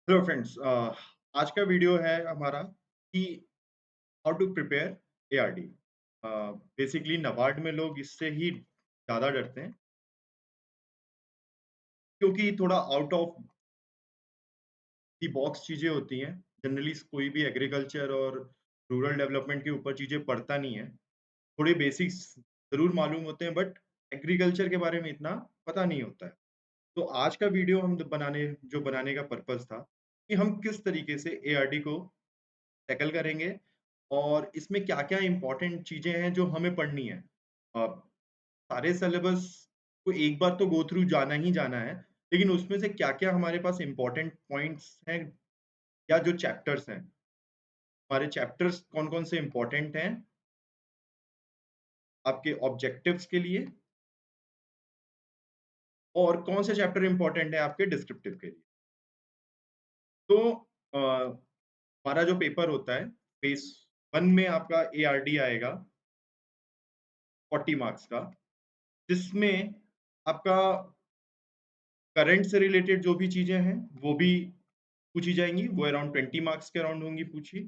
Hello friends, आज का video है हमारा कि how to prepare ARD. Basically NABARD में लोग इससे ही ज़्यादा डरते हैं क्योंकि थोड़ा आउट ऑफ द बॉक्स चीज़ें होती हैं। जनरली कोई भी एग्रीकल्चर और रूरल डेवलपमेंट के ऊपर चीज़ें पढ़ता नहीं है। थोड़े बेसिक्स ज़रूर मालूम होते हैं बट एग्रीकल्चर के बारे में इतना पता नहीं होता है। तो आज का वीडियो हम बनाने का पर्पज़ था कि हम किस तरीके से एआरडी को टैकल करेंगे और इसमें क्या-क्या इम्पोर्टेंट चीज़ें हैं जो हमें पढ़नी है। अ, सारे सिलेबस को एक बार तो गो थ्रू जाना ही जाना है, लेकिन उसमें से क्या-क्या हमारे पास इम्पोर्टेंट पॉइंट्स हैं या जो चैप्टर्स हैं, हमारे चैप्टर्स कौन-कौन से इम्पोर्टेंट हैं आपके ऑब्जेक्टिव्स के लिए और कौन से चैप्टर इम्पोर्टेंट है आपके डिस्क्रिप्टिव के लिए। तो हमारा जो पेपर होता है, फेज़ 1 में आपका एआरडी आएगा 40 मार्क्स का, जिसमें आपका करंट से रिलेटेड जो भी चीज़ें हैं, वो भी पूछी जाएँगी, वो अराउंड 20 मार्क्स के अराउंड होंगी पूछी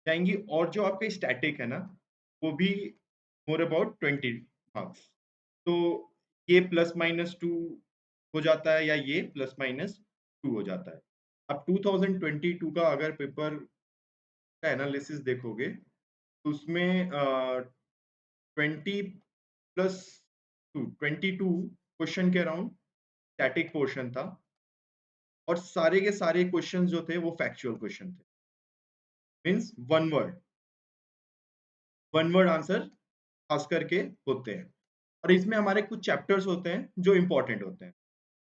जाएँगी और जो आपके स्टैटिक है ना, वो भी मोर अबाउट 20 मार्क्स। तो ये प्लस माइनस 2 हो जाता है या ये प्लस माइनस 2 हो जाता है। अब 2022 का अगर पेपर का एनालिसिस देखोगे, तो उसमें 20 प्लस 2 22 क्वेश्चन के अराउंड स्टैटिक पोर्शन था और सारे के सारे क्वेश्चंस जो थे वो फैक्चुअल क्वेश्चन थे। मीन्स वन वर्ड आंसर खास करके होते हैं और इसमें हमारे कुछ चैप्टर्स होते हैं जो इम्पोर्टेंट होते हैं।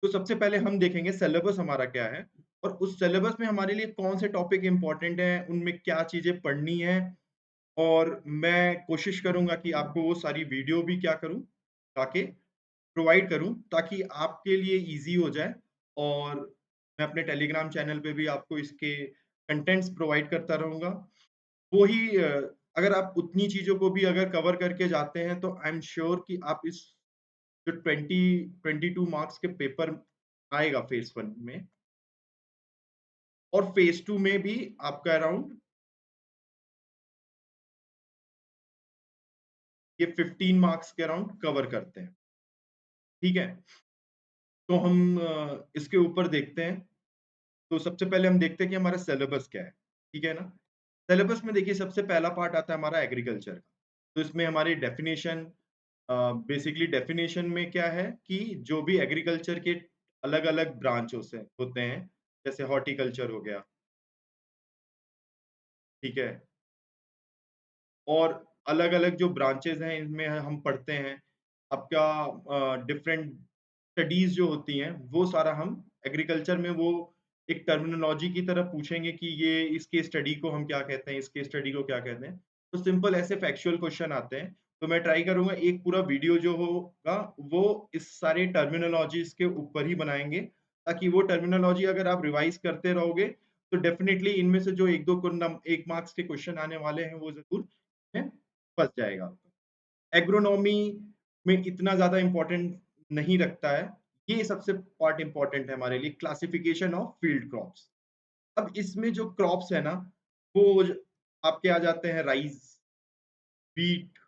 तो सबसे पहले हम देखेंगे सिलेबस हमारा क्या है और उस सिलेबस में हमारे लिए कौन से टॉपिक इम्पोर्टेंट हैं, उनमें क्या चीज़ें पढ़नी है और मैं कोशिश करूँगा कि आपको वो सारी वीडियो भी क्या करूँ, ताकि प्रोवाइड करूँ ताकि आपके लिए ईज़ी हो जाए और मैं अपने टेलीग्राम चैनल पे भी आपको इसके कंटेंट्स प्रोवाइड करता रहूँगा। वो ही अगर आप उतनी चीज़ों को भी अगर कवर करके जाते हैं तो आई एम श्योर कि आप इस जो 22 मार्क्स के पेपर आएगा फेज़ 1 में और फेज़ 2 में भी आपका अराउंड ये 15 मार्क्स के अराउंड कवर करते हैं, ठीक है? तो हम इसके ऊपर देखते हैं। तो सबसे पहले हम देखते हैं कि हमारा सिलेबस क्या है, ठीक है ना? सिलेबस में देखिए सबसे पहला पार्ट आता है हमारा एग्रीकल्चर का। तो इसमें हमारी डेफिनिशन बेसिकली डेफिनिशन में क्या है कि जो भी एग्रीकल्चर के अलग-अलग ब्रांच होते हैं, जैसे हॉर्टिकल्चर हो गया, ठीक है? और अलग-अलग जो ब्रांचेज़ हैं इनमें हम पढ़ते हैं। आपका डिफरेंट स्टडीज़ जो होती हैं, वो सारा हम एग्रीकल्चर में वो एक टर्मिनोलॉजी की तरह पूछेंगे कि ये इसके स्टडी को हम क्या कहते हैं, इसके स्टडी को क्या कहते हैं। तो सिंपल ऐसे फैक्चुअल क्वेश्चन आते हैं। तो मैं ट्राई करूँगा एक पूरा वीडियो जो होगा, वो इस सारे टर्मिनोलॉजीज़ के ऊपर ही बनाएँगे, ताकि वो टर्मिनोलॉजी अगर आप रिवाइज़ करते रहोगे, तो डेफ़िनिटली इनमें से जो 1-2 को नम 1 मार्क्स के क्वेश्चन आने वाले हैं, वो ज़रूर में फँस जाएगा। एग्रोनॉमी में इतना ज़्यादा इम्पोर्टेंट नहीं रखता है। ये सबसे पार्ट इम्पोर्टेंट है हमारे लिए क्लासिफिकेशन ऑफ फील्ड क्रॉप्स। अब इसमें जो क्रॉप्स है ना, वो ज आपके आ जाते हैं राइस, व्हीट,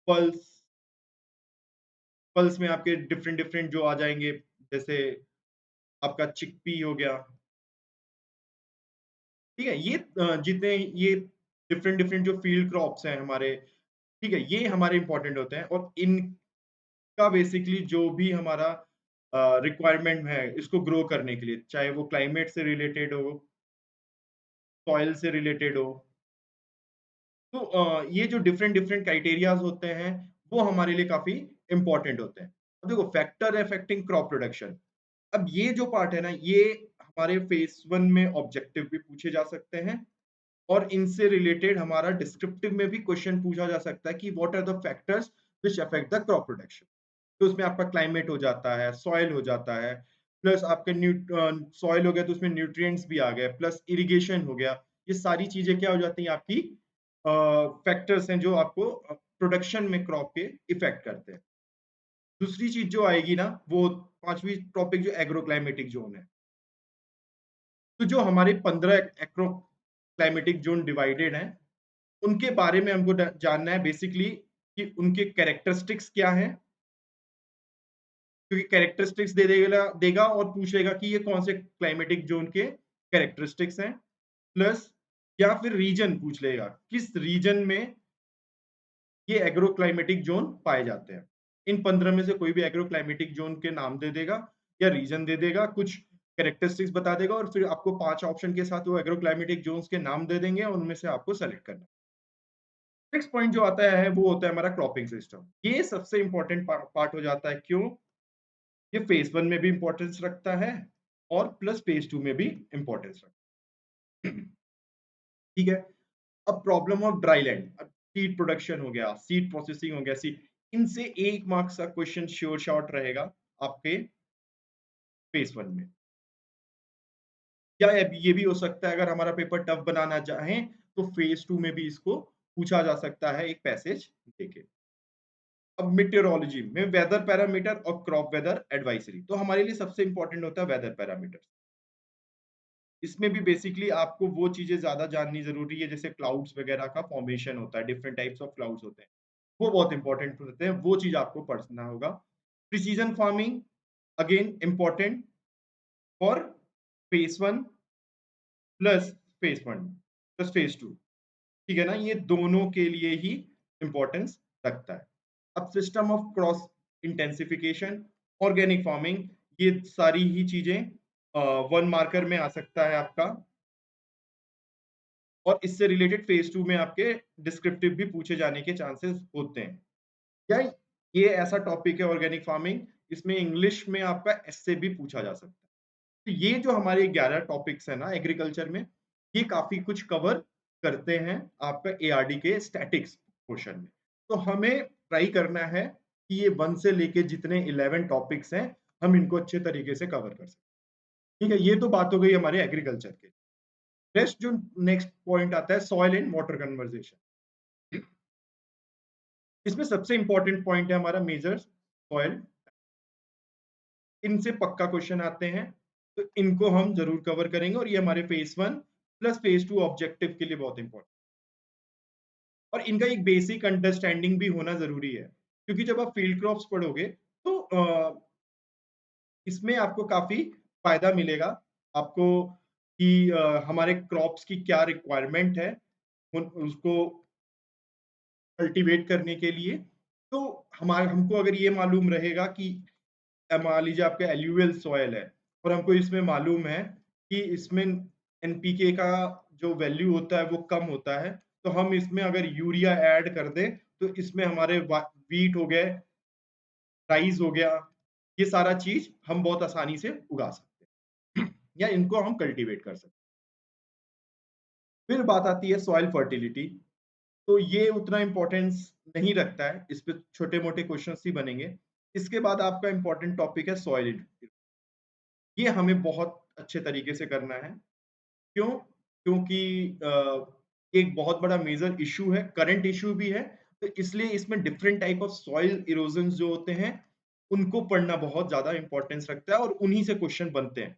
पल्स, पल्स में आपके डिफरेंट डिफरेंट जो आ जाएँगे, जैसे आपका चिकपी हो गया, ठीक है? ये जितने ये डिफरेंट डिफरेंट जो फील्ड क्रॉप्स हैं हमारे, ठीक है? ये हमारे इम्पोर्टेंट होते हैं और इनका बेसिकली जो भी हमारा रिक्वायरमेंट है इसको ग्रो करने के लिए, चाहे वो क्लाइमेट से रिलेटेड हो, सॉइल से रिलेटेड हो, तो ये जो डिफरेंट डिफरेंट क्राइटेरियाज़ होते हैं, वो हमारे लिए काफ़ी इम्पोर्टेंट होते हैं। अब देखो फैक्टर अफेक्टिंग क्रॉप प्रोडक्शन, अब ये जो पार्ट है ना, ये हमारे फेज़ 1 में ऑब्जेक्टिव भी पूछे जा सकते हैं और इनसे रिलेटेड हमारा डिस्क्रिप्टिव में भी क्वेश्चन पूछा जा सकता है कि what are the factors which affect the crop production. तो उसमें आपका क्लाइमेट हो जाता है, सॉइल हो जाता है, प्लस आपके सॉइल हो गया तो उसमें न्यूट्रिएंट्स भी आ गए, प्लस इरिगेशन हो गया। ये सारी चीज़ें क्या हो जाती हैं आपकी फैक्टर्स हैं जो आपको प्रोडक्शन में क्रॉप के इफ़ेक्ट करते हैं। दूसरी चीज़ जो आएगी ना, वो 5वीं टॉपिक जो एग्रो क्लाइमेटिक ज़ोन है। तो जो हमारे 15 एक्रो क्लाइमेटिक ज़ोन डिवाइडेड हैं, उनके बारे में हमको जानना है बेसिकली कि उनके कैरेक्टरिस्टिक्स क्या हैं, क्योंकि कैरेक्टरिस्टिक्स दे देगा देगा और पूछेगा कि ये कौन से क्लाइमेटिक ज़ोन के कैरेक्टरिस्टिक्स हैं, प्लस या फिर रीजन पूछ लेगा, किस रीजन में ये एग्रो क्लाइमेटिक ज़ोन पाए जाते हैं। इन 15 में से कोई भी एग्रो क्लाइमेटिक ज़ोन के नाम दे देगा या रीजन दे देगा, कुछ कैरेक्टरिस्टिक्स बता देगा और फिर आपको 5 ऑप्शन के साथ वो एग्रो क्लाइमेटिक ज़ोन्स के नाम दे देंगे और उनमें से आपको सेलेक्ट करना है। नेक्स्ट पॉइंट जो आता है वो होता है हमारा क्रॉपिंग सिस्टम। ये सबसे इम्पोर्टेंट पार्ट हो जाता है, क्यों? ये फेज़ 1 में भी इम्पोर्टेंस रखता है और प्लस फेज़ 2 में भी इम्पोर्टेंस रखता है। ठीक है? अब प्रॉब्लम ऑफ ड्राई लैंड, अब सीड प्रोडक्शन हो गया, सीड प्रोसेसिंग हो गया, इनसे 1 मार्क्स का क्वेश्चन श्योर शॉट रहेगा आपके फेज़ 1 में। या ये भी हो सकता है अगर हमारा पेपर टफ बनाना चाहें, तो फेज़ 2 में भी इसको पूछा जा सकता है एक पैसेज देके। अब मेटेओरोलॉजी में वेदर पैरामीटर और क्रॉप वेदर एडवाइजरी, तो हमारे लिए सबसे इम्पोर्टेंट होता है वेदर पैरामीटर। इसमें भी बेसिकली आपको वो चीज़ें ज़्यादा जाननी ज़रूरी है, जैसे क्लाउड्स वगैरह का फॉर्मेशन होता है, डिफरेंट टाइप्स ऑफ क्लाउड्स होते हैं। वो बहुत इम्पोर्टेंट होते हैं, वो चीज़ आपको पढ़ना होगा। Precision farming again important for phase 1 plus phase 1 plus phase 2, ठीक है ना? ये दोनों के लिए ही इम्पोर्टेंस रखता है। अब system of cross intensification, organic farming, ये सारी ही चीज़ें 1 मार्कर में आ सकता है आपका और इससे रिलेटेड फेज़ 2 में आपके डिस्क्रिप्टिव भी पूछे जाने के चांसेस होते हैं। या ये ऐसा टॉपिक है ऑर्गेनिक फार्मिंग, इसमें इंग्लिश में आपका एस्से भी पूछा जा सकता है। तो ये जो हमारे 11 टॉपिक्स हैं ना एग्रीकल्चर में, ये काफ़ी कुछ कवर करते हैं आपका एआरडी के स्टैटिक्स पोर्शन में। तो हमें ट्राई करना है कि ये 1 से लेके जितने 11 टॉपिक्स हैं, हम इनको अच्छे तरीके से कवर कर सकें। ठीक है, ये तो बात हो गई हमारे एग्रीकल्चर की। नेक्स्ट जो नेक्स्ट पॉइंट आता है सॉइल एंड वाटर कन्वर्सेशन। इसमें सबसे इम्पोर्टेंट पॉइंट है हमारा मेजर सॉइल, इनसे पक्का क्वेश्चन आते हैं, तो इनको हम ज़रूर कवर करेंगे और ये हमारे फेज़ 1 प्लस फेज़ 2 ऑब्जेक्टिव के लिए बहुत इम्पोर्टेंट और इनका एक बेसिक अंडरस्टैंडिंग भी होना ज़रूरी है, क्योंकि जब आप फील्ड क्रॉप्स पढ़ोगे तो इसमें आपको काफ़ी फ़ायदा मिलेगा आपको कि हमारे क्रॉप्स की क्या रिक्वायरमेंट है, उन उसको कल्टीवेट करने के लिए। तो हमको अगर ये मालूम रहेगा कि मान लीजिए आपका एल्यूवियल सॉइल है और हमको इसमें मालूम है कि इसमें एनपीके का जो वैल्यू होता है वो कम होता है, तो हम इसमें अगर यूरिया ऐड कर दें, तो इसमें हमारे व्हीट हो गए, राइस हो गया, ये सारा चीज़ हम बहुत आसानी से उगा सकते हैं या इनको हम कल्टीवेट कर सकते हैं। फिर बात आती है सॉइल फर्टिलिटी, तो ये उतना इम्पोर्टेंस नहीं रखता है, इस पे छोटे-मोटे क्वेश्चन्स ही बनेंगे। इसके बाद आपका इम्पोर्टेंट टॉपिक है सॉइल, ये हमें बहुत अच्छे तरीके से करना है। क्यों? क्योंकि एक बहुत बड़ा मेजर इश्यू है, करंट इश्यू भी है, तो इसलिए इसमें different type of soil erosions जो होते हैं, उनको पढ़ना बहुत ज़्यादा इम्पोर्टेंस रखता है और उन्हीं से क्वेश्चन बनते हैं।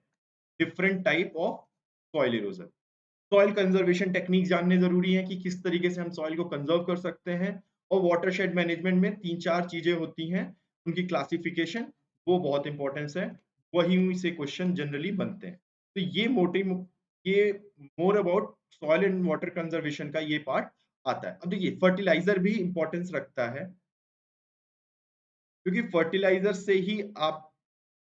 Different type of soil erosion. Soil conservation technique जानने ज़रूरी है कि किस तरीके से हम सॉइल को कंज़र्व कर सकते हैं और वाटरशेड मैनेजमेंट में 3-4 चीज़ें होती हैं, उनकी क्लासिफिकेशन, वो बहुत इम्पोर्टेंस है, वहीं से क्वेश्चन जनरली बनते हैं। तो ये more about soil and water conservation का ये पार्ट आता है। अब देखिए फर्टिलाइज़र भी इम्पोर्टेंस रखता है, क्योंकि फर्टिलाइज़र से ही आप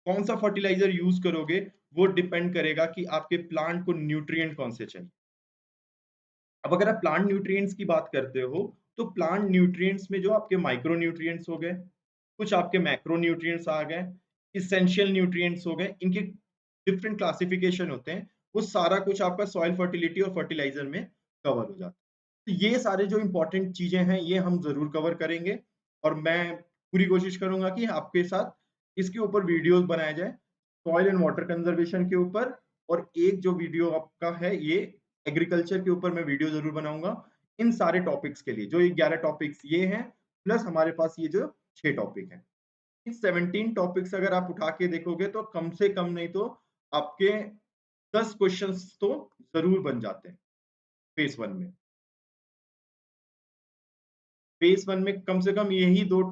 कौन-सा फर्टिलाइज़र यूज़ करोगे, वो डिपेंड करेगा कि आपके प्लांट को न्यूट्रिएंट कौन से चाहिए। अब अगर आप प्लांट न्यूट्रिएंट्स की बात करते हो, तो प्लांट न्यूट्रिएंट्स में जो आपके माइक्रो न्यूट्रिएंट्स हो गए, कुछ आपके मैक्रो न्यूट्रिएंट्स आ गए, एसेंशियल न्यूट्रिएंट्स हो गए, इनके डिफरेंट क्लासिफिकेशन होते हैं, वो सारा कुछ आपका सॉइल फर्टिलिटी और फर्टिलाइज़र में कवर हो जाता है। तो ये सारे जो इम्पोर्टेंट चीज़ें हैं, ये हम ज़रूर कवर करेंगे और मैं पूरी कोशिश करूँगा कि आपके साथ इसके ऊपर वीडियोज़ बनाया जाए, सॉइल एंड वाटर कंज़र्वेशन के ऊपर और एक जो वीडियो आपका है, ये एग्रीकल्चर के ऊपर मैं वीडियो ज़रूर बनाऊँगा, इन सारे टॉपिक्स के लिए। जो ये 11 टॉपिक्स ये हैं, प्लस हमारे पास ये जो 6 टॉपिक हैं। इन 17 टॉपिक्स अगर आप उठा के देखोगे, तो कम से कम नहीं तो आपके 10 क्वेश्चंस तो ज़रूर बन जाते हैं फेज़ 1 में। फेज़ 1 में कम से कम यही 2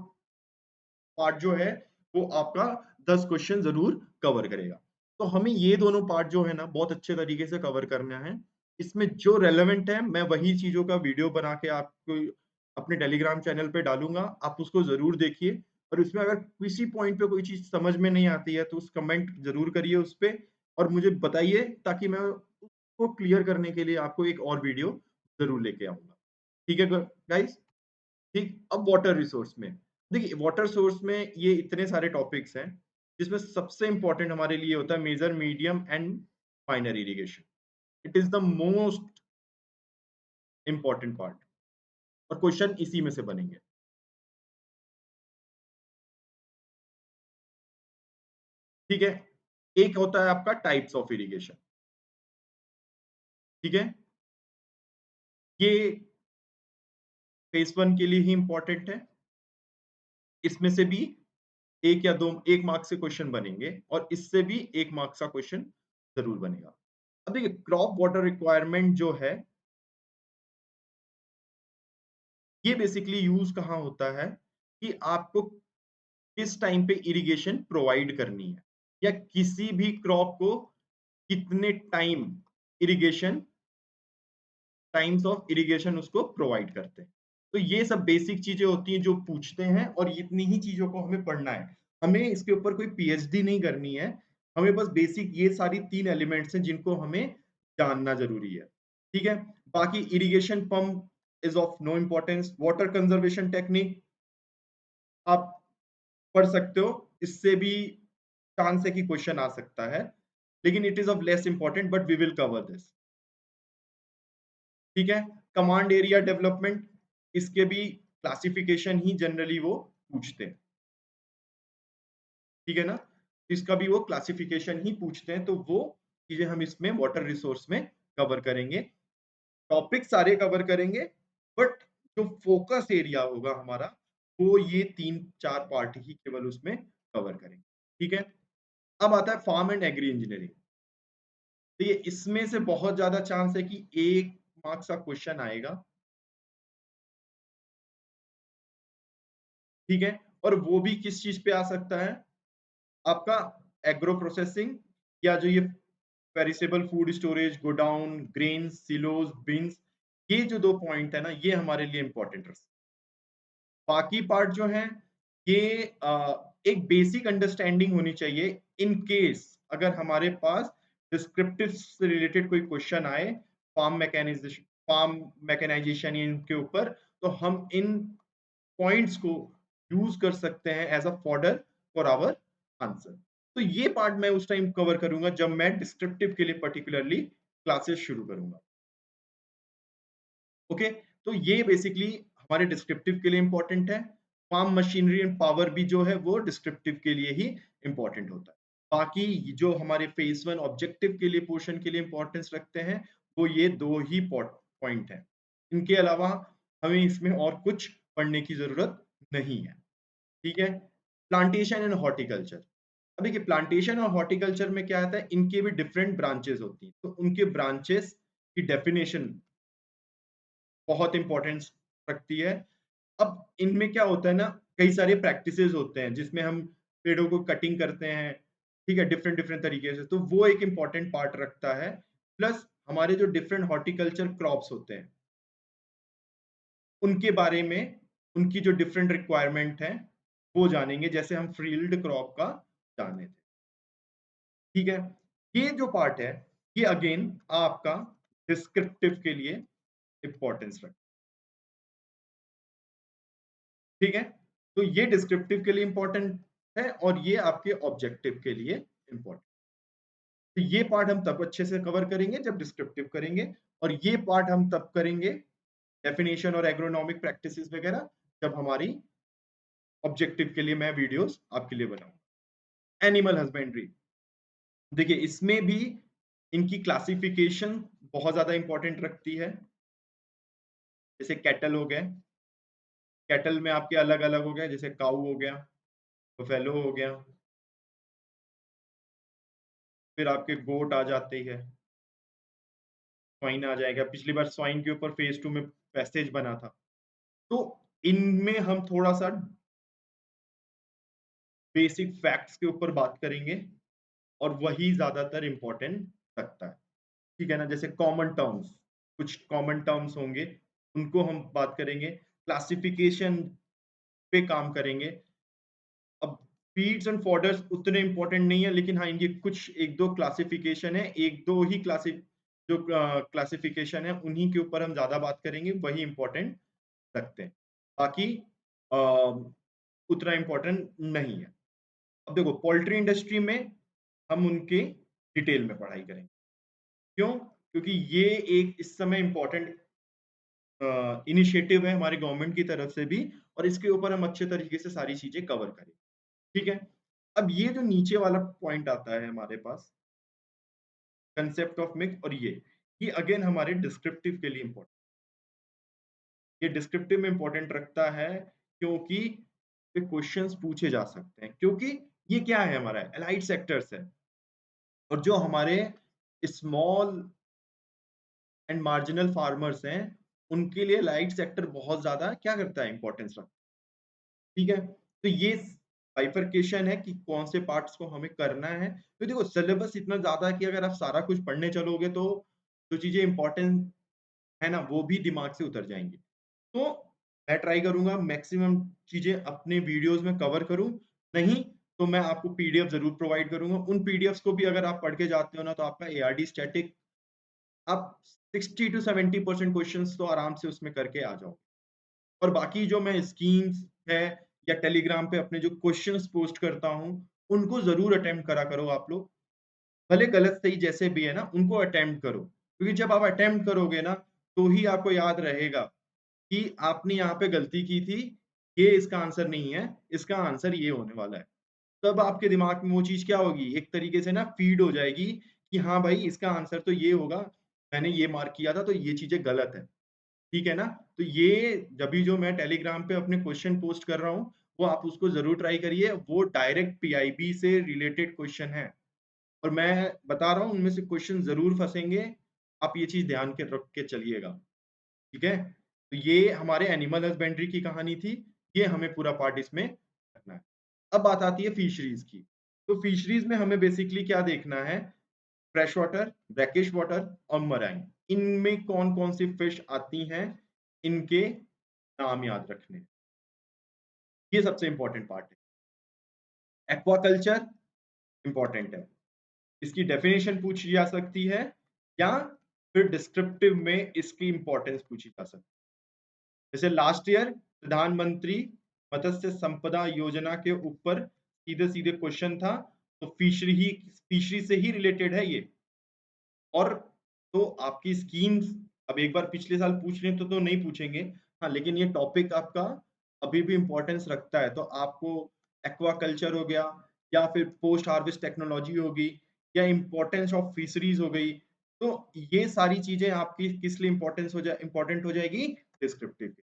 पार्ट जो है वो आपका 10 क्वेश्चन ज़रूर कवर करेगा। तो हमें ये दोनों पार्ट जो है ना बहुत अच्छे तरीके से कवर करना है। इसमें जो रेलेवेंट है मैं वही चीज़ों का वीडियो बना के आपको अपने टेलीग्राम चैनल पे डालूँगा, आप उसको ज़रूर देखिए और उसमें अगर किसी पॉइंट पे कोई चीज़ समझ में नहीं आती है तो उस कमेंट ज़रूर करिए उस पे और मुझे बताइए ताकि मैं उसको क्लियर करने के लिए आपको एक और वीडियो ज़रूर लेके आऊँगा। ठीक है ग गाइज़? ठीक, अब वाटर रिसोर्स में, देखिए वाटर सोर्स में ये इतने सारे टॉपिक्स हैं, जिसमें सबसे इम्पोर्टेंट हमारे लिए होता है major, medium and finer irrigation. It is the most important part और क्वेश्चन इसी में से बनेंगे, ठीक है? एक होता है आपका टाइप्स ऑफ इरिगेशन, ठीक है? ये फेज़ 1 के लिए ही इम्पोर्टेंट है। इसमें से भी 1 या 2 1 मार्क से क्वेश्चन बनेंगे और इससे भी 1 मार्क्स का क्वेश्चन ज़रूर बनेगा। अब देखिए क्रॉप वाटर रिक्वायरमेंट जो है ये बेसिकली यूज़ कहाँ होता है कि आपको किस टाइम पे इरिगेशन प्रोवाइड करनी है या किसी भी क्रॉप को कितने इरिगेशन टाइम्स ऑफ इरिगेशन उसको प्रोवाइड करते हैं। तो ये सब बेसिक चीज़ें होती हैं जो पूछते हैं और इतनी ही चीज़ों को हमें पढ़ना है। हमें इसके ऊपर कोई पीएचडी नहीं करनी है। हमें बस बेसिक ये सारी 3 एलिमेंट्स हैं जिनको हमें जानना ज़रूरी है। ठीक है? बाकी irrigation pump is of no importance, water conservation technique आप पढ़ सकते हो, इससे भी चांस है कि क्वेश्चन आ सकता है, लेकिन it is of less important but we will cover this, ठीक है? कमांड एरिया डेवलपमेंट इसके भी क्लासिफिकेशन ही जनरली वो पूछते हैं, ठीक है ना? इसका भी वो क्लासिफिकेशन ही पूछते हैं, तो वो चीज़ें हम इसमें वाटर रिसोर्स में कवर करेंगे। टॉपिक सारे कवर करेंगे, बट जो फोकस एरिया होगा हमारा, वो ये 3-4 पार्ट ही केवल उसमें कवर करेंगे, ठीक है? अब आता है फार्म एंड एग्री इंजीनियरिंग। देखिए इसमें से बहुत ज़्यादा चांस है कि 1 मार्क्स का क्वेश्चन आएगा, ठीक है? और वो भी किस चीज़ पे आ सकता है? आपका एग्रो प्रोसेसिंग या जो ये perishable food storage, godown, grains, silos, bins ये जो 2 पॉइंट है ना, ये हमारे लिए इम्पोर्टेंट रह बाकी पार्ट जो है ये एक बेसिक अंडरस्टैंडिंग होनी चाहिए इन केस अगर हमारे पास डिस्क्रिप्टिव से रिलेटेड कोई क्वेश्चन आए फार्म मैकेनाइजेशन इनके ऊपर तो हम इन पॉइंट्स को यूज कर सकते हैं as a fodder for our answer. तो ये पार्ट मैं उस टाइम कवर करूंगा जब मैं डिस्क्रिप्टिव के लिए पर्टिकुलरली क्लासेस शुरू करूंगा। ओके, तो ये बेसिकली हमारे डिस्क्रिप्टिव के लिए इम्पोर्टेंट है। फार्म मशीनरी एंड पावर भी जो है वो डिस्क्रिप्टिव के लिए ही इम्पोर्टेंट होता है। बाकी जो हमारे फेज़ 1 ऑब्जेक्टिव के लिए पोर्शन के लिए इम्पोर्टेंस रखते हैं, वो ये 2 ही पॉइंट हैं। इनके अलावा हमें इसमें और कुछ पढ़ने की ज़रूरत नहीं है, ठीक है? Plantation and horticulture. अब देखिए प्लांटेशन और हॉर्टिकल्चर में क्या आता है, इनके भी डिफरेंट ब्रांचेस होती हैं। तो उनके ब्रांचेस की डेफिनिशन बहुत इम्पोर्टेंस रखती है। अब इनमें क्या होता है ना, कई सारे प्रैक्टिसेज़ होते हैं जिसमें हम पेड़ों को कटिंग करते हैं, ठीक है? डिफरेंट डिफरेंट तरीके से, तो वो एक इम्पोर्टेंट पार्ट रखता है। प्लस हमारे जो डिफरेंट हॉर्टिकल्चर क्रॉप्स होते हैं, उनके बारे में, उनकी जो डिफरेंट रिक्वायरमेंट है, वो जानेंगे जैसे हम फील्ड क्रॉप का जाने थे, ठीक है? ये जो पार्ट है, ये अगेन आपका डिस्क्रिप्टिव के लिए इम्पोर्टेंस रखता है। ठीक है? तो ये डिस्क्रिप्टिव के लिए इम्पोर्टेंट है और ये आपके ऑब्जेक्टिव के लिए इम्पोर्टेंट। तो ये पार्ट हम तब अच्छे से कवर करेंगे जब डिस्क्रिप्टिव करेंगे और ये पार्ट हम तब करेंगे डेफिनिशन और एग्रोनॉमिक प्रैक्टिसेस वगैरह जब हमारी ऑब्जेक्टिव के लिए मैं वीडियोस आपके लिए बनाऊंगा। एनिमल हस्बेंड्री, देखिए इसमें भी इनकी क्लासिफिकेशन बहुत ज्यादा इंपॉर्टेंट रखती है। जैसे कैटल हो गए, कैटल में आपके अलग अलग हो गए, जैसे काऊ हो गया, बफेलो हो गया, फिर आपके गोट आ जाती है, स्वाइन आ जाएगा। पिछली बार स्वाइन के ऊपर फेज़ 2 में पैसेज बना था। तो इनमें हम थोड़ा-सा बेसिक फैक्ट्स के ऊपर बात करेंगे और वही ज़्यादातर इम्पोर्टेंट रखता है। ठीक है ना? जैसे कॉमन टर्म्स, कुछ कॉमन टर्म्स होंगे, उनको हम बात करेंगे। क्लासिफिकेशन पे काम करेंगे। अब फीड्स एंड फॉडर्स उतने इम्पोर्टेंट नहीं है, लेकिन हाँ, इनकी कुछ 1-2 क्लासिफिकेशन है, 1-2 ही जो क्लासिफिकेशन है, उन्हीं के ऊपर हम ज़्यादा बात करेंगे, वही इम्पोर्टेंट रखते हैं। बाकी अ, उतना इम्पोर्टेंट नहीं है। अब देखो पोल्ट्री इंडस्ट्री में हम उनके डिटेल में पढ़ाई करेंगे। क्यों? क्योंकि ये एक इस समय इम्पोर्टेंट इनिशिएटिव है हमारी गवर्नमेंट की तरफ से भी और इसके ऊपर हम अच्छे तरीके से सारी चीज़ें कवर करें। ठीक है? अब ये जो नीचे वाला पॉइंट आता है हमारे पास, कांसेप्ट ऑफ मिथ और ये अगेन हमारे डिस्क्रिप्टिव के लिए इम्पोर्टेंट ये डिस्क्रिप्टिव में इम्पोर्टेंट रखता है क्योंकि ये क्वेश्चंस पूछे जा सकते हैं। क्योंकि ये क्या है हमारा एलाइड सेक्टर्स है और जो हमारे स्मॉल एंड मार्जिनल फार्मर्स हैं, उनके लिए एलाइड सेक्टर बहुत ज़्यादा क्या करता है इम्पोर्टेंस रखता है। ठीक है? तो ये बाइफरकेशन है कि कौन से पार्ट्स को हमें करना है। तो देखो सिलेबस इतना ज़्यादा है कि अगर आप सारा कुछ पढ़ने चलोगे तो जो चीज़ें इम्पोर्टेंट है ना, वो भी दिमाग से उतर जाएँगी। तो मैं ट्राई करूँगा मैक्सिमम चीज़ें अपने वीडियोज़ में कवर करूँ, नहीं तो मैं आपको पीडीएफ ज़रूर प्रोवाइड करूँगा। उन पीडीएफ्स को भी अगर आप पढ़ के जाते हो ना, तो आपका एआरडी स्टैटिक आप 60 टू 70% क्वेश्चन्स तो आराम से उसमें करके आ जाओगे। और बाकी जो मैं स्कीम्स है या टेलीग्राम पे अपने जो क्वेश्चंस पोस्ट करता हूँ, उनको ज़रूर अटेम्प्ट करा करो आप लोग। भले गलत सही जैसे भी है ना, उनको अटेम्प्ट करो। क्योंकि जब आप अटेम्प्ट करोगे ना, तो ही आपको याद रहेगा कि आपने यहाँ पे गलती की थी, ये इसका आंसर नहीं है, इसका आंसर ये होने वाला है। तब आपके दिमाग में वो चीज़ क्या होगी, एक तरीके से ना फ़ीड हो जाएगी कि हाँ भाई, इसका आंसर तो ये होगा, मैंने ये मार्क किया था, तो ये चीज़ें गलत है। ठीक है ना? तो ये जभी जो मैं टेलीग्राम पे अपने क्वेश्चन पोस्ट कर रहा हूँ, वो आप उसको ज़रूर ट्राई करिए। वो डायरेक्ट पीआईबी से रिलेटेड क्वेश्चन हैं और मैं बता रहा हूँ उनमें से क्वेश्चन ज़रूर फँसेंगे। आप ये चीज़ ध्यान के रख के चलिएगा, ठीक है? तो ये हमारे एनिमल हस्बेंड्री की कहानी थी। ये हमें पूरा पार्ट इसमें करना है। अब बात आती है फिशरीज़ की। तो फिशरीज़ में हमें बेसिकली क्या देखना है, फ्रेश वाटर, ब्रैकिश वाटर और मराइन। इनमें कौन-कौन सी फिश आती हैं, इनके नाम याद रखने। ये सबसे इम्पोर्टेंट पार्ट है। एक्वाकल्चर इम्पोर्टेंट है। इसकी डेफिनिशन पूछी जा सकती है या फिर डिस्क्रिप्टिव में इसकी इम्पोर्टेंस पूछी जा सकती है। जैसे लास्ट ईयर प्रधानमंत्री मत्स्य संपदा योजना के ऊपर सीधे-सीधे क्वेश्चन था, तो फिशरी से ही रिलेटेड है ये। और तो आपकी स्कीम्स अब एक बार पिछले साल पूछ लें तो नहीं पूछेंगे। हाँ, लेकिन ये टॉपिक आपका अभी भी इम्पोर्टेंस रखता है। तो आपको एक्वाकल्चर हो गया या फिर पोस्ट हार्वेस्ट टेक्नोलॉजी होगी या इम्पोर्टेंस ऑफ फिशरीज़ हो गई। तो ये सारी चीज़ें आपकी किस लिए इम्पोर्टेंट हो जाएगी डिस्क्रिप्टिव के।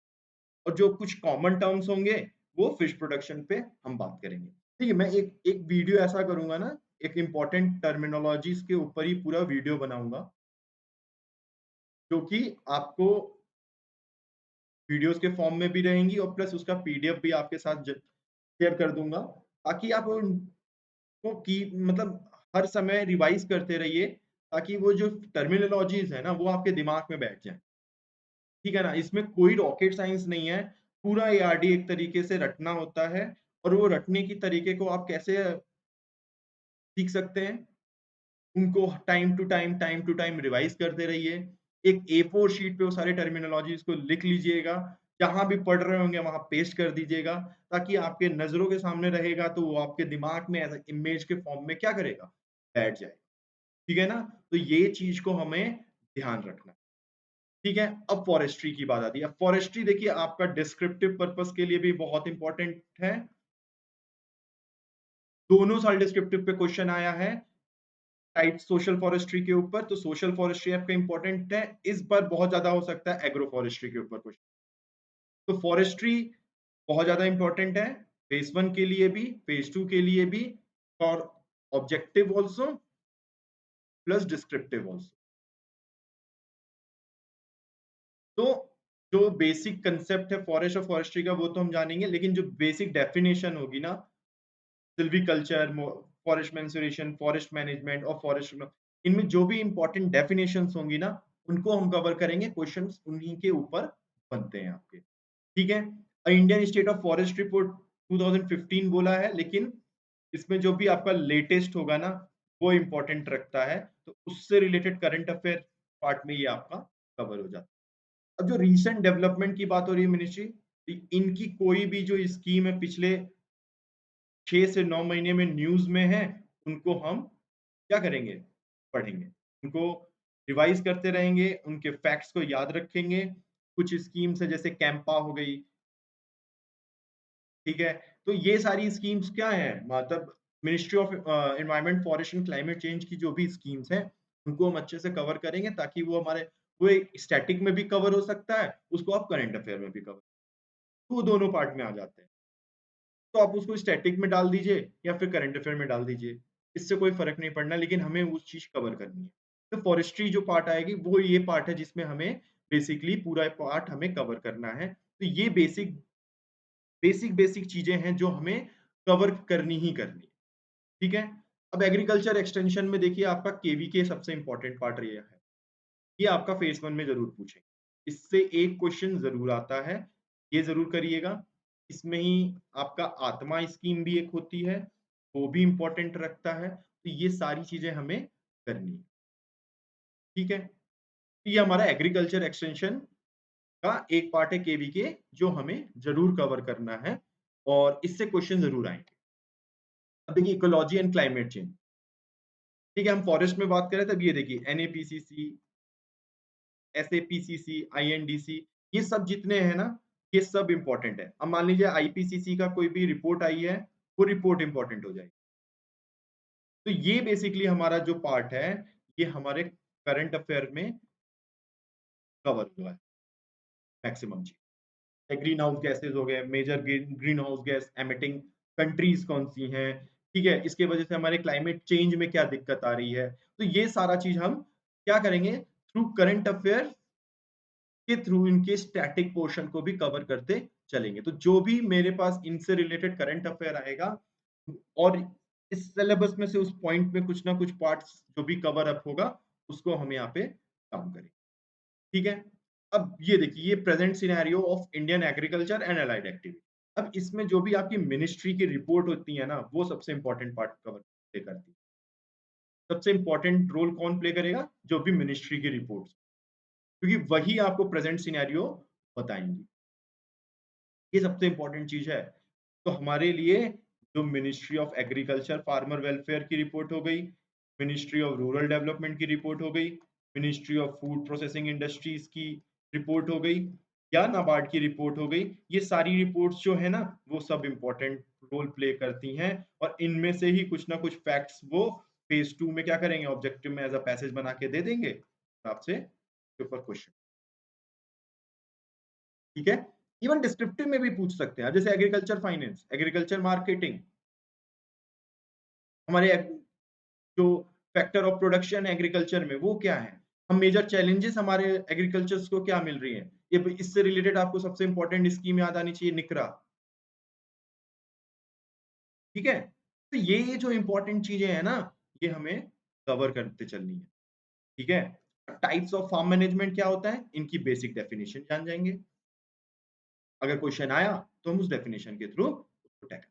और जो कुछ कॉमन टर्म्स होंगे, वो फिश प्रोडक्शन पे हम बात करेंगे। ठीक है, मैं एक एक वीडियो ऐसा करूँगा ना, एक इम्पोर्टेंट टर्मिनोलॉजीज़ के ऊपर ही पूरा वीडियो बनाऊँगा, जो कि आपको वीडियोज़ के फॉर्म में भी रहेंगी और प्लस उसका पीडीएफ भी आपके साथ ज शेयर कर दूँगा, ताकि आप उनको की मतलब हर समय रिवाइज़ करते रहिए, ताकि वो जो टर्मिनोलॉजीज़ है ना, वो आपके दिमाग में बैठ जाएँ। ठीक है ना? इसमें कोई रॉकेट साइंस नहीं है, पूरा एआरडी एक तरीके से रटना होता है और वो रटने की तरीके को आप कैसे सीख सकते हैं? उनको टाइम टू टाइम रिवाइज़ करते रहिए। एक ए4 शीट पे वो सारे टर्मिनोलॉजीज़ को लिख लीजिएगा। जहाँ भी पढ़ रहे होंगे वहाँ पेस्ट कर दीजिएगा, ताकि आपके नज़रों के सामने रहेगा तो वो आपके दिमाग में एज़ अ इमेज के फॉर्म में क्या करेगा? बैठ जाएगा। ठीक है ना? तो ये चीज़ को हमें ध्यान रखना है। ठीक है? अब फॉरेस्ट्री की बात आती है। अब फॉरेस्ट्री देखिए आपका डिस्क्रिप्टिव पर्पज़ के लिए भी बहुत इम्पोर्टेंट है। दोनों साल डिस्क्रिप्टिव पे क्वेश्चन आया है। टाइप सोशल फॉरेस्ट्री के ऊपर, तो सोशल फॉरेस्ट्री आपका इम्पोर्टेंट है। इस बार बहुत ज़्यादा हो सकता है एग्रो फॉरेस्ट्री के ऊपर क्वेश्चन। तो फॉरेस्ट्री बहुत ज़्यादा इम्पोर्टेंट है, फेज़ 1 के लिए भी, फेज़ 2 के लिए भी और objective also plus descriptive also. तो जो बेसिक कांसेप्ट है फॉरेस्ट और फॉरेस्ट्री का वो तो हम जानेंगे, लेकिन जो बेसिक डेफिनिशन होगी ना, silviculture, forest mensuration, forest management और फॉरेस्ट इनमें जो भी इम्पोर्टेंट डेफिनेशंस होंगी ना, उनको हम कवर करेंगे, क्वेश्चंस उन्हीं के ऊपर बनते हैं आपके। ठीक है? Indian state of forest report 2015 बोला है, लेकिन इसमें जो भी आपका लेटेस्ट होगा ना, वो इम्पोर्टेंट रखता है, तो उससे रिलेटेड करंट अफेयर पार्ट में ये आपका कवर हो जाता है। अब जो रीसेंट डेवलपमेंट की बात हो रही है मिनिस्ट्री, इनकी कोई भी जो स्कीम है पिछले 6 से 9 महीने में न्यूज़ में है, उनको हम क्या करेंगे? पढ़ेंगे। उनको रिवाइज़ करते रहेंगे, उनके फैक्ट्स को याद रखेंगे। कुछ स्कीम्स है जैसे कैंपा हो गई, ठीक है? तो ये सारी स्कीम्स क्या हैं? मतलब ministry of environment, forest and climate change की जो भी स्कीम्स हैं, उनको हम अच्छे से कवर करेंगे ताकि वो हमारे वो एक स्टैटिक में भी कवर हो सकता है, उसको आप करंट अफेयर में भी कवर तो वो दोनों पार्ट में आ जाते हैं। तो आप उसको स्टैटिक में डाल दीजिए या फिर करंट अफेयर में डाल दीजिए। इससे कोई फ़र्क नहीं पड़ना, लेकिन हमें वो चीज़ कवर करनी है। तो फॉरेस्ट्री जो पार्ट आएगी वो ये पार्ट है जिसमें हमें बेसिकली पूरा पार्ट हमें कवर करना है। तो ये बेसिक चीज़ें हैं जो हमें कवर करनी ही करनी है। ठीक है? अब एग्रीकल्चर एक्सटेंशन में देखिए आपका केवीके सबसे इम्पोर्टेंट पार्ट ये है। ये आपका फेज़ 1 में ज़रूर पूछेंगे। इससे एक क्वेश्चन ज़रूर आता है, ये ज़रूर करिएगा। इसमें ही आपका आत्मा स्कीम भी एक होती है, वो भी इम्पोर्टेंट रखता है। तो ये सारी चीज़ें हमें करनी है, ठीक है? तो ये हमारा एग्रीकल्चर एक्सटेंशन का एक पार्ट है केवीके जो हमें ज़रूर कवर करना है और इससे क्वेश्चन ज़रूर आएँगे। अब देखिए इकोलॉजी एंड क्लाइमेट चेंज, ठीक है? हम फॉरेस्ट में बात करें तब ये देखिए एनएपीसीसी, एसएपीसीसी, आईएनडीसी ये सब जितने हैं ना, ये सब इम्पोर्टेंट है। अब मान लीजिए आईपीसीसी का कोई भी रिपोर्ट आई है, वो रिपोर्ट इम्पोर्टेंट हो जाएगी। तो ये बेसिकली हमारा जो पार्ट है, ये हमारे करंट अफेयर में कवर हुआ है मैक्सिमम चीज़। ग्रीन हाउस गैसेज़ हो गए, major greenhouse gas emitting countries कौन-सी हैं, ठीक है? इसकी वजह से हमारे क्लाइमेट चेंज में क्या दिक्कत आ रही है। तो ये सारा चीज़ हम क्या करेंगे थ्रू करंट अफेयर के थ्रू इनके स्टैटिक पोर्शन को भी कवर करते चलेंगे। तो जो भी मेरे पास इनसे रिलेटेड करंट अफेयर आएगा और इस सिलेबस में से उस पॉइंट में कुछ ना कुछ पार्ट्स जो भी कवर अप होगा, उसको हम यहाँ पे काम करेंगे। ठीक है? अब ये देखिए ये present scenario of Indian agriculture and allied activity. अब इसमें जो भी आपकी मिनिस्ट्री की रिपोर्ट होती है ना, वो सबसे इम्पोर्टेंट पार्ट कवर प्ले करती है। सबसे इम्पोर्टेंट रोल कौन प्ले करेगा? जो भी मिनिस्ट्री की रिपोर्ट्स क्योंकि वही आपको प्रेजेंट सिनेरियो बताएँगी। ये सबसे इम्पोर्टेंट चीज़ है। तो हमारे लिए जो ministry of agriculture farmer welfare की रिपोर्ट हो गई, मिनिस्ट्री ऑफ रूरल डेवलपमेंट की रिपोर्ट हो गई, ministry of food processing industries की रिपोर्ट हो गई या नाबार्ड की रिपोर्ट हो गई। ये सारी रिपोर्ट्स जो है ना, वो सब इम्पोर्टेंट रोल प्ले करती हैं और इनमें से ही कुछ ना कुछ फैक्ट्स वो फेज़ 2 में क्या करेंगे ऑब्जेक्टिव में एज़ अ पैसेज बना के दे देंगे आपसे पेपर क्वेश्चन। ठीक है? इवन डिस्क्रिप्टिव में भी पूछ सकते हैं। जैसे एग्रीकल्चर फाइनेंस, एग्रीकल्चर मार्केटिंग, हमारे जो फैक्टर ऑफ प्रोडक्शन है एग्रीकल्चर में वो क्या है? हम मेजर चैलेंजेस हमारे एग्रीकल्चर्स को क्या मिल रही हैं? ये ब इससे रिलेटेड आपको सबसे इम्पोर्टेंट स्कीम याद आनी चाहिए निकरा, ठीक है? तो ये जो इम्पोर्टेंट चीज़ें हैं ना, ये हमें कवर करते चलनी है, ठीक है? टाइप्स ऑफ फार्म मैनेजमेंट क्या होता है? इनकी बेसिक डेफिनिशन जान जाएँगे। अगर क्वेश्चन आया तो हम उस डेफिनिशन के थ्रू उसको टैकल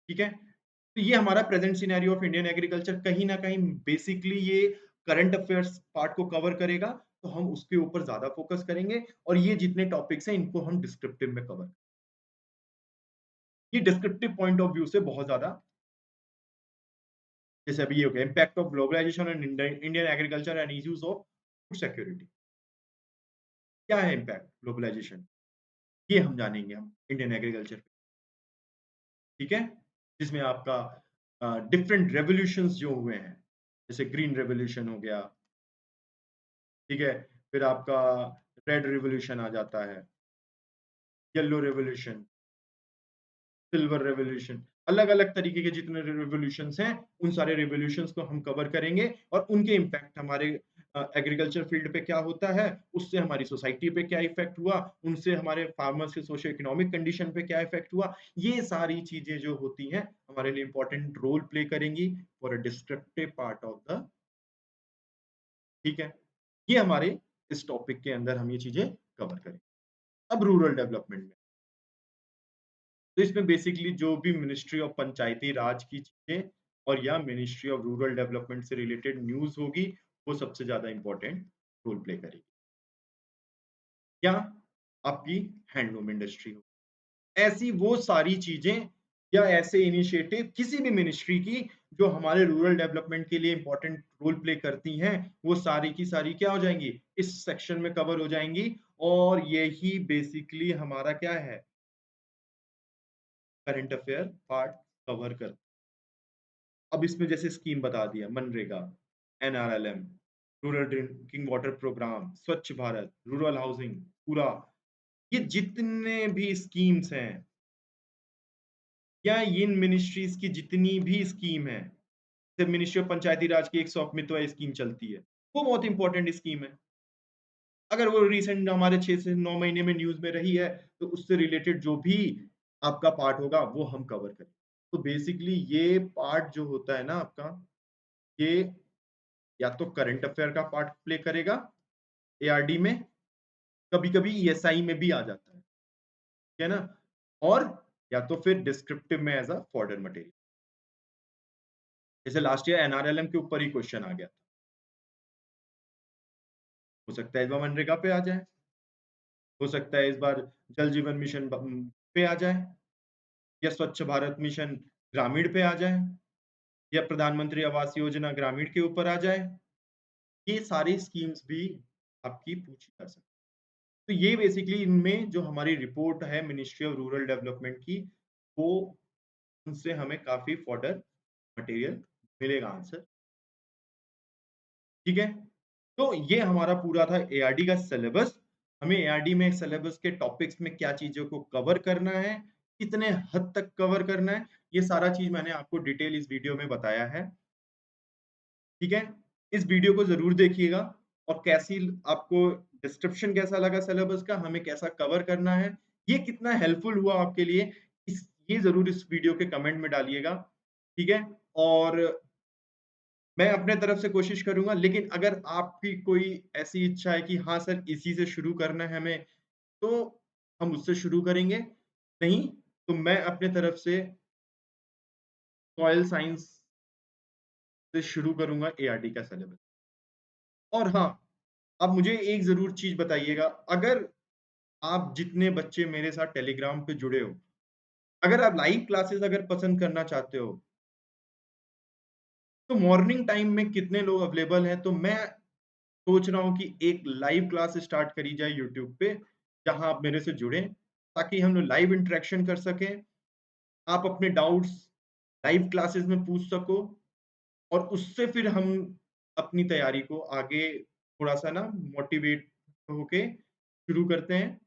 ठीक है? तो ये हमारा present scenario of Indian agriculture कहीं न कहीं बेसिकली ये करंट अफेयर्स पार्ट को कवर करेगा, तो हम उसके ऊपर ज़्यादा फोकस करेंगे और ये जितने टॉपिक्स हैं इनको हम डिस्क्रिप्टिव में कवर ये डिस्क्रिप्टिव पॉइंट ऑफ व्यू से बहुत ज़्यादा जैसे अभी ये हो गया impact of globalisation on Indian agriculture and issues of food security. क्या है इम्पैक्ट ग्लोबलाइजेशन? ये हम जानेंगे हम इंडियन एग्रीकल्चर पे, ठीक है? जिसमें आपका डिफरेंट रेवोल्यूशंस जो हुए हैं, जैसे ग्रीन रेवोल्यूशन हो गया, ठीक है? फिर आपका रेड रिवॉल्यूशन आ जाता है, येलो रिवॉल्यूशन, सिल्वर रेवोल्यूशन, अलग-अलग तरीके के जितने रिवॉल्यूशंस हैं, उन सारे रिवॉल्यूशंस को हम कवर करेंगे और उनके इम्पैक्ट हमारे एग्रीकल्चर फील्ड पे क्या होता है, उससे हमारी सोसाइटी पे क्या इफ़ेक्ट हुआ, उनसे हमारे फार्मर्स के सोशियो इकोनॉमिक कंडीशन पे क्या इफ़ेक्ट हुआ, ये सारी चीज़ें जो होती हैं, हमारे लिए इम्पोर्टेंट रोल प्ले करेंगी for a descriptive part of the ठीक है? ये हमारे इस टॉपिक के अंदर हम ये चीज़ें कवर करेंगे। अब रूरल डेवलपमेंट में, तो इसमें बेसिकली जो भी मिनिस्ट्री ऑफ पंचायती राज की चीज़ें और या मिनिस्ट्री ऑफ रूरल डेवलपमेंट से रिलेटेड न्यूज़ होगी, वो सबसे ज़्यादा इम्पोर्टेंट रोल प्ले करेगी। या आपकी हैंडलूम इंडस्ट्री हो। ऐसी वो सारी चीज़ें या ऐसे इनिशिएटिव किसी भी मिनिस्ट्री की जो हमारे रूरल डेवलपमेंट के लिए इम्पोर्टेंट रोल प्ले करती हैं, वो सारी की सारी क्या हो जाएँगी, इस सेक्शन में कवर हो जाएँगी और यही बेसिकली हमारा क्या है, करंट अफेयर पार्ट कवर कर अब इसमें जैसे स्कीम बता दिया MNREGA, NRLM, rural drinking water programme, Swachh Bharat, rural housing, पूरा ये जितने भी स्कीम्स हैं या इन मिनिस्ट्रीज़ की जितनी भी स्कीम है, जैसे मिनिस्ट्री ऑफ पंचायती राज की एक स्वामित्व स्कीम चलती है, वो बहुत इंपॉर्टेंट स्कीम है। अगर वो रिसेंट हमारे 6 से 9 महीने में न्यूज़ में रही है, तो उससे रिलेटेड जो भी आपका पार्ट होगा, वो हम कवर करें। तो बेसिकली ये पार्ट जो होता है ना आपका, ये या तो करंट अफेयर का पार्ट प्ले करेगा एआरडी में, कभी-कभी ईएसआई में भी आ जाता है, ठीक है ना? और या तो फिर डिस्क्रिप्टिव में एज़ अ फॉडर मटेरियल। जैसे लास्ट ईयर एनआरएलएम के ऊपर ही क्वेश्चन आ गया। हो सकता है इस बार मनरेगा पे आ जाए, हो सकता है इस बार जल जीवन मिशन पे आ जाए या स्वच्छ भारत मिशन ग्रामीण पे आ जाए या प्रधानमंत्री आवास योजना ग्रामीण के ऊपर आ जाए। ये सारी स्कीम्स भी आपकी पूछी जा सकती है। तो ये बेसिकली इनमें जो हमारी रिपोर्ट है मिनिस्ट्री ऑफ रूरल डेवलपमेंट की, वो उनसे हमें काफ़ी फॉडर मटेरियल मिलेगा आंसर, ठीक है? तो ये हमारा पूरा था एआरडी का सिलेबस। हमें एआरडी में सिलेबस के टॉपिक्स में क्या चीज़ों को कवर करना है, कितने हद तक कवर करना है, ये सारा चीज़ मैंने आपको डिटेल इस वीडियो में बताया है, ठीक है? इस वीडियो को ज़रूर देखिएगा और कैसी आपको डिस्क्रिप्शन कैसा लगा सिलेबस का, हमें कैसा कवर करना है, ये कितना हेल्पफुल हुआ आपके लिए, ये ज़रूर इस वीडियो के कमेंट में डालिएगा, ठीक है? और मैं अपने तरफ से कोशिश करूँगा, लेकिन अगर आपकी कोई ऐसी इच्छा है कि हाँ सर, इसी से शुरू करना है हमें, तो हम उससे शुरू करेंगे। नहीं, तो मैं अपने तरफ से सॉइल साइंस से शुरू करूँगा एआरडी का सिलेबस। और हाँ, आप मुझे एक ज़रूर चीज़ बताइएगा, अगर आप जितने बच्चे मेरे साथ टेलीग्राम पे जुड़े हो, अगर आप लाइव क्लासेस अगर पसंद करना चाहते हो, तो मॉर्निंग टाइम में कितने लोग अवेलेबल हैं? तो मैं सोच रहा हूँ कि एक लाइव क्लास स्टार्ट करी जाए यूट्यूब पे, जहाँ आप मेरे से जुड़ें, ताकि हम लोग लाइव इंटरेक्शन कर सकें। आप अपने डाउट्स लाइव क्लासेस में पूछ सको और उससे फिर हम अपनी तैयारी को आगे थोड़ा-सा ना मोटिवेट होके शुरू करते हैं।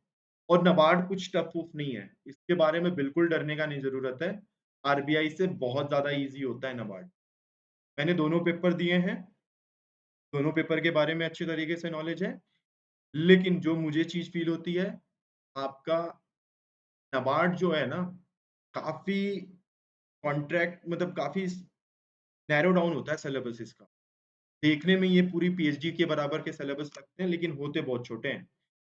और नाबार्ड कुछ टफ-वफ नहीं है, इसके बारे में बिल्कुल डरने का नहीं ज़रूरत है। आरबीआई से बहुत ज़्यादा ईज़ी होता है नाबार्ड। मैंने दोनों पेपर दिए हैं, दोनों पेपर के बारे में अच्छे तरीके से नॉलेज है। लेकिन जो मुझे चीज़ फ़ील होती है, आपका नाबार्ड जो है ना, काफ़ी कॉन्ट्रैक्ट मतलब काफ़ी नैरो डाउन होता है सिलेबस इसका। देखने में ये पूरी पीएचडी के बराबर के सिलेबस लगते हैं, लेकिन होते बहुत छोटे हैं।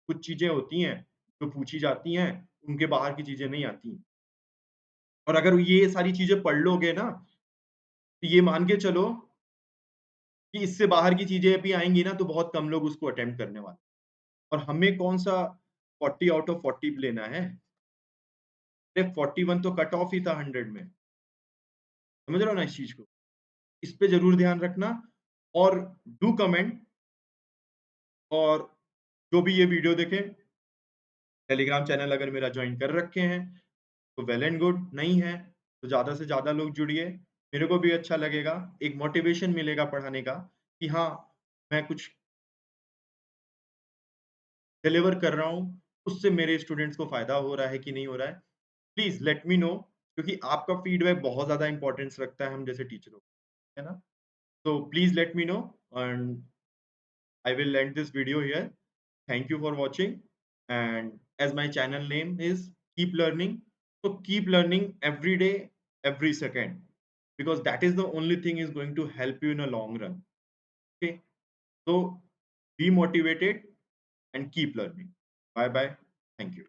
कुछ चीज़ें होती हैं, जो पूछी जाती हैं, उनके बाहर की चीज़ें नहीं आती। और अगर ये सारी चीज़ें पढ़ लोगे ना, तो ये मान के चलो कि इससे बाहर की चीज़ें भी आएँगी ना, तो बहुत कम लोग उसको अटेम्प्ट करने वाले हैं। और हमें कौन-सा 40 आउट ऑफ 40 लेना है? अरे 41 तो कट ऑफ ही था 100 में। समझ रहे हो ना इस चीज़ को? इस पे ज़रूर ध्यान रखना और डू कमेंट और जो भी ये वीडियो देखे, टेलीग्राम चैनल अगर मेरा जॉइन कर रखे हैं, तो वेल एंड गुड, नहीं है, तो ज़्यादा से ज़्यादा लोग जुड़िए। मेरे को भी अच्छा लगेगा, एक मोटिवेशन मिलेगा पढ़ाने का कि हाँ, मैं कुछ डिलीवर कर रहा हूँ, उससे मेरे स्टूडेंट्स को फ़ायदा हो रहा है कि नहीं हो रहा है। प्लीज़ लेट मी नो क्योंकि आपका फीडबैक बहुत ज़्यादा इम्पोर्टेंस रखता है हम जैसे टीचरों को, है ना? So please let me know and I will end this video here. Thank you for watching. And as my channel name is Keep Learning, so keep learning every day, every second, because that is the only thing is going to help you in a long run. Okay. So be motivated and keep learning. Bye bye. Thank you.